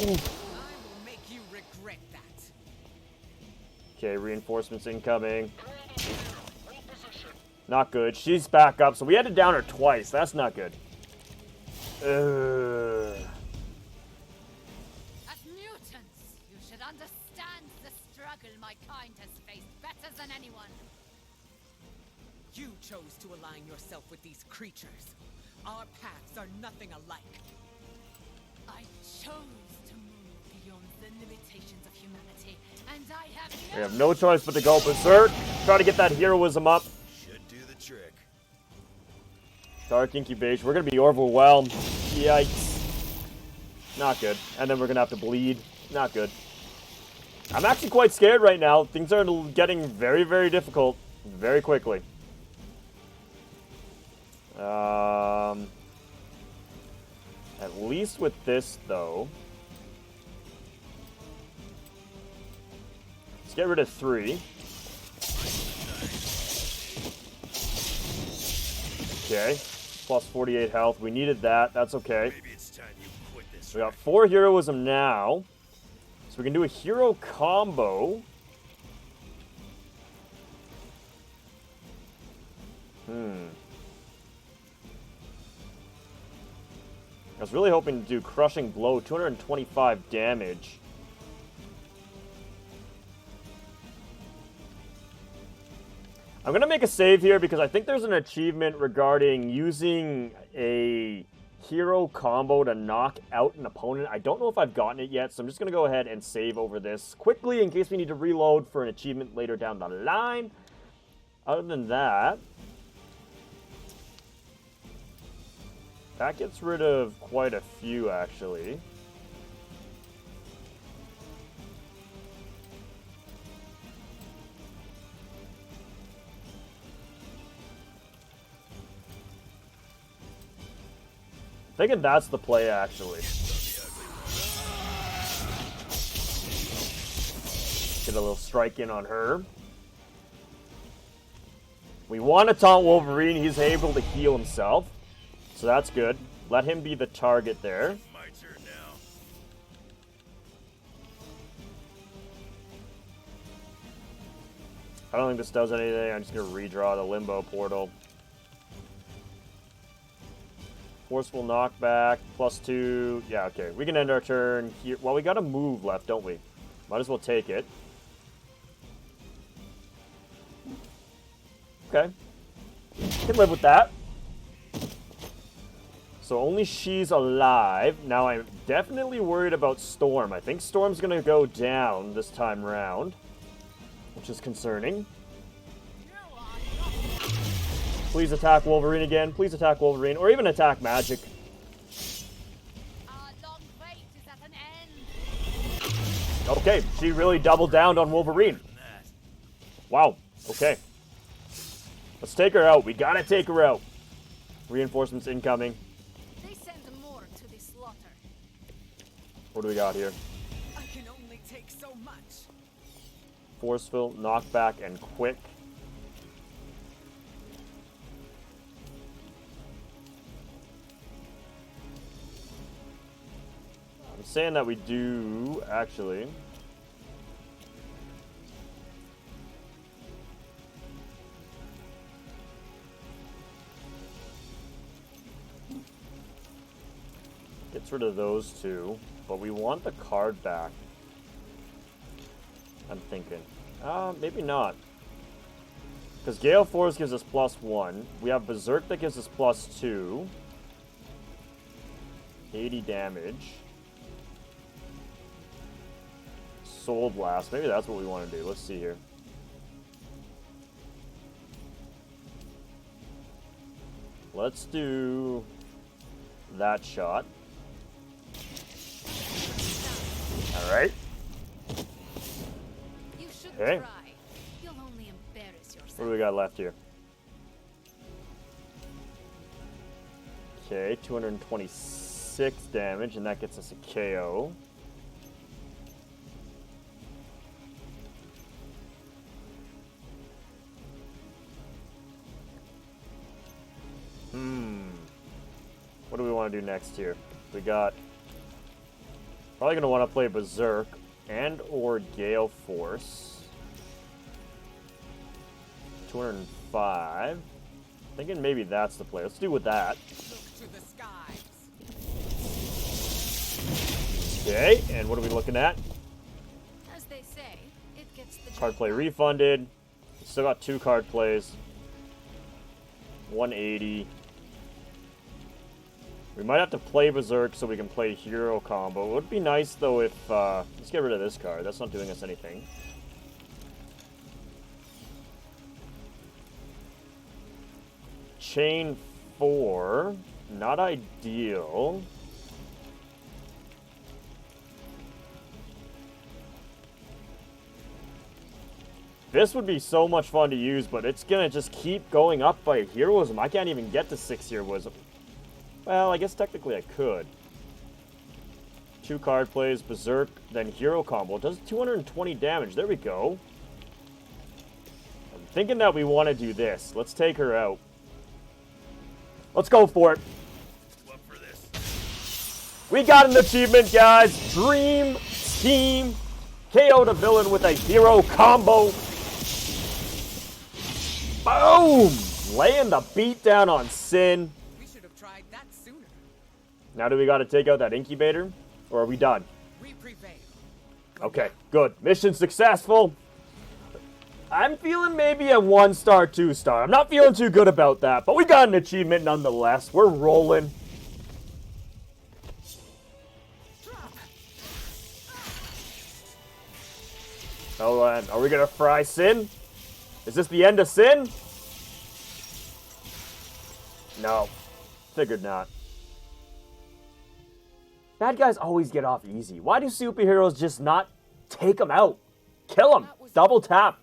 Oof. Okay, reinforcements incoming. Not good. She's back up, so we had to down her twice. That's not good. As mutants, you should understand the struggle my kind has faced better than anyone. You chose to align yourself with these creatures. Our paths are nothing alike. I chose to move beyond the limitations of humanity, and I have We have no choice but to go berserk. Try to get that heroism up. Should do the trick. Dark incubation. We're gonna be overwhelmed. Yikes. Not good. And then we're gonna have to bleed. Not good. I'm actually quite scared right now. Things are getting very, very difficult very quickly. At least with this, though. Let's get rid of 3. Okay. Plus 48 health. We needed that. That's okay. Maybe it's time you quit this. We got 4 heroism now. So we can do a hero combo. I was really hoping to do Crushing Blow, 225 damage. I'm going to make a save here because I think there's an achievement regarding using a hero combo to knock out an opponent. I don't know if I've gotten it yet, so I'm just going to go ahead and save over this quickly in case we need to reload for an achievement later down the line. Other than that, that gets rid of quite a few, actually. Thinking that's the play, actually. Get a little strike in on her. We want to taunt Wolverine. He's able to heal himself. So that's good. Let him be the target there. My turn now. I don't think this does anything. I'm just going to redraw the Limbo Portal. Forceful knockback, +2. Yeah, okay. We can end our turn here. Well, we got a move left, don't we? Might as well take it. Okay. Can live with that. So only she's alive. Now I'm definitely worried about Storm. I think Storm's going to go down this time round, which is concerning. Please attack Wolverine again. Please attack Wolverine. Or even attack Magik. Our long wait is at an end. Okay, she really doubled down on Wolverine. Wow. Okay. Let's take her out. We gotta take her out. Reinforcements incoming. They send more to the slaughter. What do we got here? I can only take so much. Forceful, knockback, and quick. I'm saying that we do, actually. Gets rid of those two, but we want the card back. I'm thinking. Maybe not. Because Gale Force gives us +1. We have Berserk that gives us +2. 80 damage. Soul Blast. Maybe that's what we want to do. Let's see here. Let's do that shot. Alright. You should Okay. try. You'll only embarrass yourself. What do we got left here? Okay, 226 damage, and that gets us a KO. What do we want to do next here? We got... Probably going to want to play Berserk and or Gale Force. 205. Thinking maybe that's the play. Let's do with that. Look to the skies. Okay, and what are we looking at? As they say, it gets the Card job play done. refunded. Still got 2 card plays. 180. We might have to play Berserk so we can play hero combo. It would be nice though if let's get rid of this card. That's not doing us anything. Chain 4. Not ideal. This would be so much fun to use, but it's gonna just keep going up by heroism. I can't even get to 6 heroism. Well, I guess technically I could. 2 card plays, Berserk, then Hero Combo. It does 220 damage. There we go. I'm thinking that we want to do this. Let's take her out. Let's go for it. We got an achievement, guys. Dream Team. KO the villain with a Hero Combo. Boom! Laying the beat down on Sin. We should have tried that sooner. Now do we got to take out that incubator? Or are we done? We prevail. Okay, good. Mission successful. I'm feeling maybe a 1-star, 2-star. I'm not feeling too good about that, but we got an achievement nonetheless. We're rolling. Hold on. Are we going to fry Sin? Is this the end of Sin? No. Figured not. Bad guys always get off easy. Why do superheroes just not take them out? Kill them. Double tap.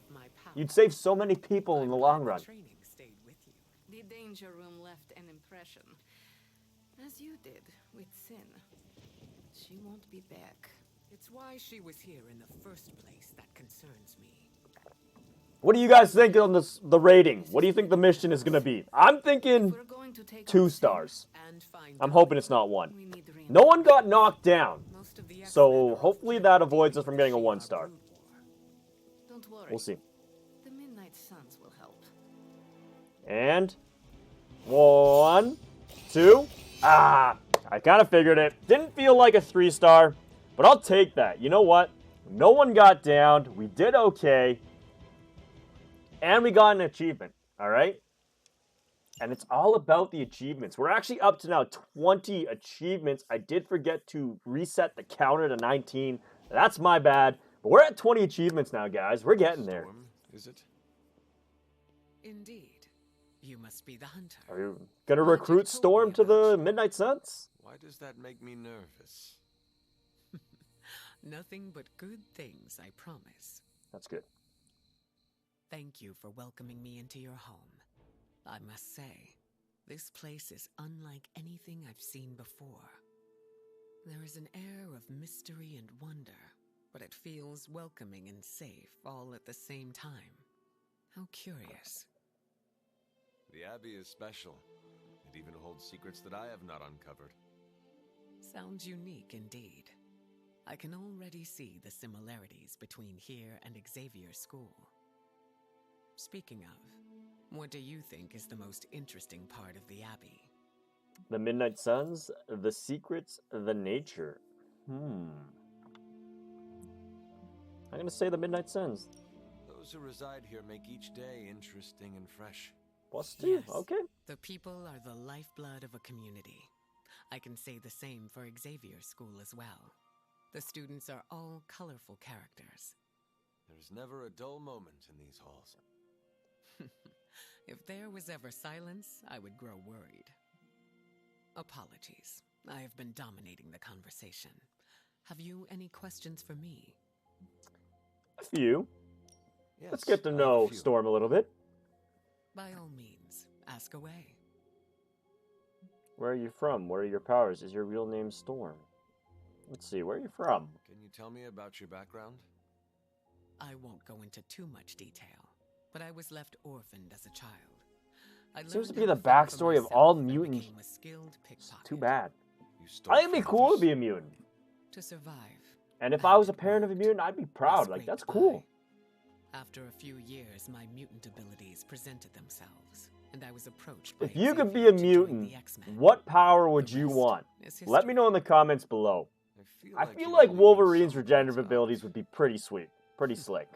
You'd save so many people in the long run. The danger room left an impression. As you did with Sin. She won't be back. It's why she was here in the first place that concerns me. What do you guys think on this, the rating? What do you think the mission is going to be? I'm thinking 2 stars. I'm hoping it's not 1. No one got knocked down. So hopefully that avoids us from getting a 1-star. Don't worry. We'll see. The Midnight Suns will help. And 1, 2. Ah, I kind of figured it. Didn't feel like a 3-star, but I'll take that. You know what? No one got downed. We did okay. And we got an achievement, all right? And it's all about the achievements. We're actually up to now 20 achievements. I did forget to reset the counter to 19. That's my bad. But we're at 20 achievements now, guys. We're getting there. Storm, is it? Indeed. You must be the hunter. Are you going to recruit Storm to the Midnight Suns? Why does that make me nervous? Nothing but good things, I promise. That's good. Thank you for welcoming me into your home. I must say, this place is unlike anything I've seen before. There is an air of mystery and wonder, but it feels welcoming and safe all at the same time. How curious. The Abbey is special. It even holds secrets that I have not uncovered. Sounds unique indeed. I can already see the similarities between here and Xavier's school. Speaking of, what do you think is the most interesting part of the Abbey? The Midnight Suns, the secrets, the nature. I'm going to say the Midnight Suns. Those who reside here make each day interesting and fresh. +2, Yes, okay. The people are the lifeblood of a community. I can say the same for Xavier's school as well. The students are all colorful characters. There's never a dull moment in these halls. If there was ever silence, I would grow worried. Apologies. I have been dominating the conversation. Have you any questions for me? A few. Yes, Let's get to I have know a few. Storm a little bit. By all means, ask away. Where are you from? What are your powers? Is your real name Storm? Let's see, where are you from? Can you tell me about your background? I won't go into too much detail, but I was left orphaned as a child. I Seems to learned be how the to fend for backstory of myself all and mutants. became a skilled pickpocket. Too bad. You stole I think it'd be from cool to others? be a mutant. To survive. And if I was a parent of a mutant, I'd be proud. Like, that's cool. After a few years, my mutant abilities presented themselves, and I was approached by If you could be Xavier a to join mutant, the X-Men. what power would The you rest want? is Let me history. know in the comments below. I feel you like are leaving Wolverine's some regenerative parts out. abilities would be pretty sweet. Pretty slick.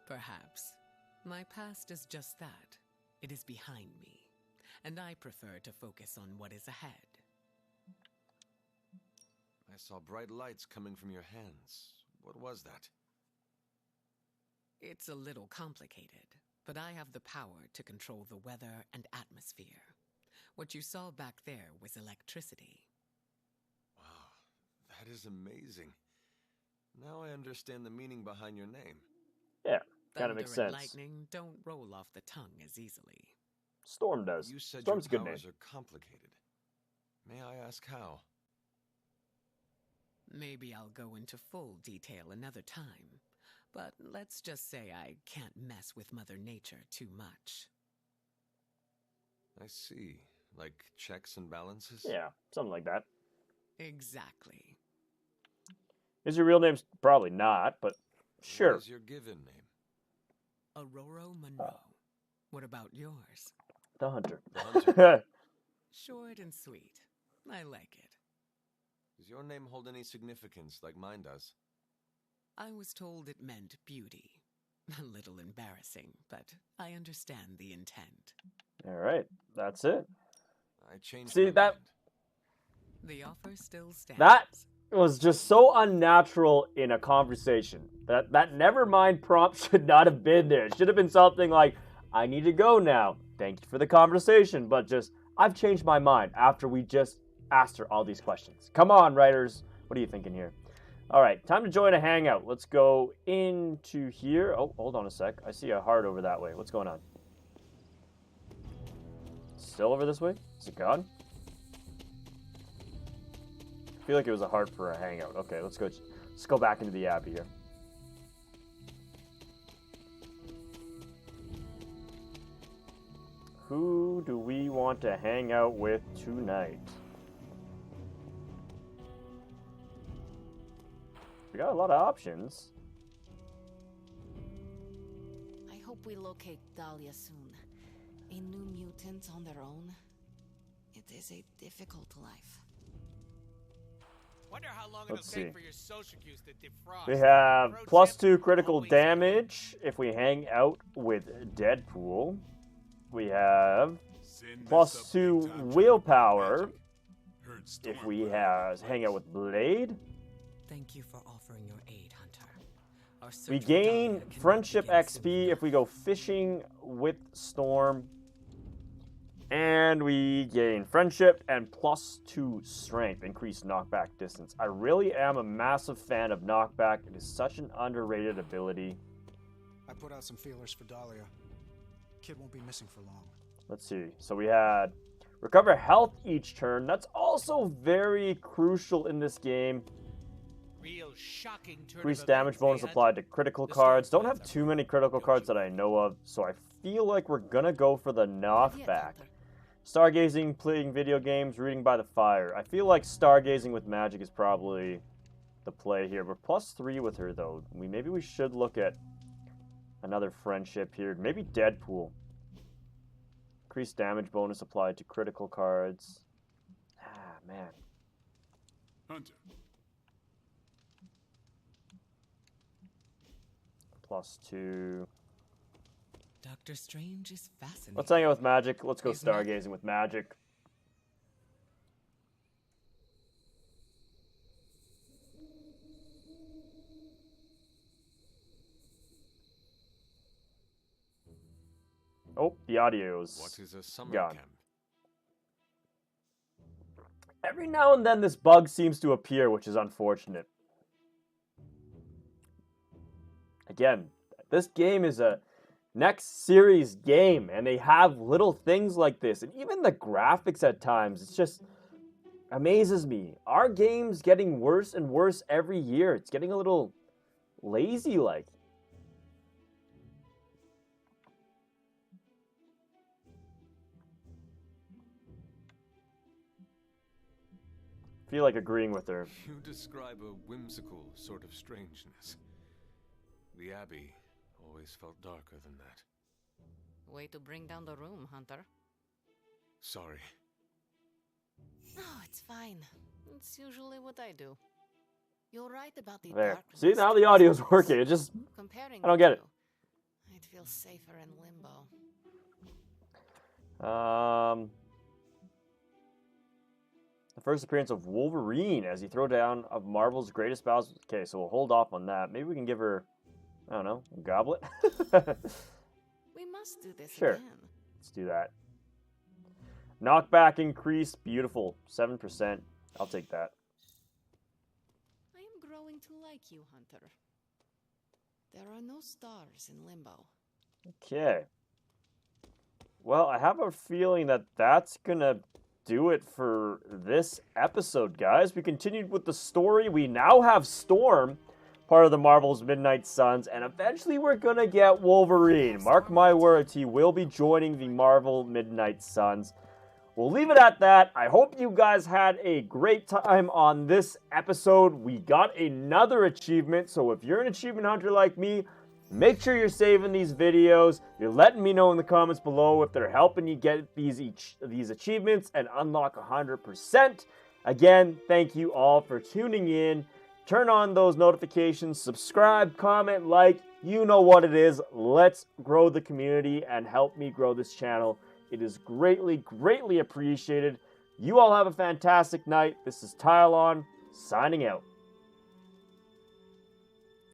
Perhaps. My past is just that. It is behind me, and I prefer to focus on what is ahead. I saw bright lights coming from your hands. What was that? It's a little complicated, but I have the power to control the weather and atmosphere. What you saw back there was electricity. Wow, that is amazing. Now I understand the meaning behind your name. Yeah. Kind of makes Thunder and sense. lightning don't roll off the tongue as easily. Storm does. You said Storm's a your good name. powers are complicated. May I ask how? Maybe I'll go into full detail another time, but let's just say I can't mess with Mother Nature too much. I see. Like checks and balances? Yeah, something like that. Exactly. Is your real name? Probably not, but sure. What is your given name? Aurora Monroe. What about yours? The Hunter. The Hunter. Short and sweet. I like it. Does your name hold any significance like mine does? I was told it meant beauty. A little embarrassing, but I understand the intent. All right, that's it. I changed See, my that- mind. The offer still stands. That was just so unnatural in a conversation. That never mind prompt should not have been there. It should have been something like, I need to go now. Thank you for the conversation, but just, I've changed my mind after we just asked her all these questions. Come on, writers. What are you thinking here? All right, time to join a hangout. Let's go into here. Oh, hold on a sec. I see a heart over that way. What's going on? Still over this way? Is it gone? I feel like it was a heart for a hangout. Okay, let's go back into the Abbey here. Who do we want to hang out with tonight? We got a lot of options. I hope we locate Dahlia soon. A new mutant on their own. It is a difficult life. Wonder how long Let's it'll see. take for your social cues to defrost. We have Pro +2 tip, critical always damage if we hang out with Deadpool. We have +2 willpower if we hang out with Blade. Thank you for offering your aid, Hunter. Our search We for gain Dahlia cannot friendship begin XP soon if we go fishing with Storm. And we gain friendship and +2 strength, increased knockback distance. I really am a massive fan of knockback. It is such an underrated ability. I put out some feelers for Dahlia. Kid won't be missing for long. Let's see. So we had recover health each turn. That's also very crucial in this game. Real shocking turn Increased of damage events, bonus eh, applied to critical The cards. Storm Don't have plans are too many perfect, critical don't cards you? that I know of, so I feel like we're gonna go for the Yet, knockback. Hunter. Stargazing, playing video games, reading by the fire. I feel like stargazing with Magik is probably the play here. We're +3 with her though. Maybe we should look at another friendship here. Maybe Deadpool. Increased damage bonus applied to critical cards. Ah, man. Hunter. +2. Doctor Strange is fascinating. Let's hang out with Magik. Let's go He's not- stargazing with Magik. Oh, the audio's What is a summer gone. camp? Every now and then this bug seems to appear, which is unfortunate. Again, this game is a next series game, and they have little things like this. And even the graphics at times, it's just amazes me. Our game's getting worse and worse every year. It's getting a little lazy-like. Feel like agreeing with her. You describe a whimsical sort of strangeness. The Abbey always felt darker than that. Way to bring down the room, Hunter. Sorry. No, it's fine. It's usually what I do. You're right about the There. darkness. See, now the audio's working. It just... Comparing I don't the get it. two, I'd feel safer in limbo. The first appearance of Wolverine as he throw down of Marvel's greatest battles. Okay, so we'll hold off on that. Maybe we can give her, I don't know, a goblet? We must do this Sure. again. Let's do that. Knockback increase. Beautiful. 7%. I'll take that. I am growing to like you, Hunter. There are no stars in Limbo. Okay. Well, I have a feeling that that's gonna do it for this episode, guys. We continued with the story. We now have Storm, part of the Marvel's Midnight Suns, and eventually we're gonna get Wolverine. Mark my words, he will be joining the Marvel Midnight Suns. We'll leave it at that. I hope you guys had a great time on this episode. We got another achievement, so if you're an achievement hunter like me, make sure you're saving these videos. You're letting me know in the comments below if they're helping you get these achievements and unlock 100%. Again, thank you all for tuning in. Turn on those notifications, subscribe, comment, like. You know what it is. Let's grow the community and help me grow this channel. It is greatly, greatly appreciated. You all have a fantastic night. This is Tyolon, signing out.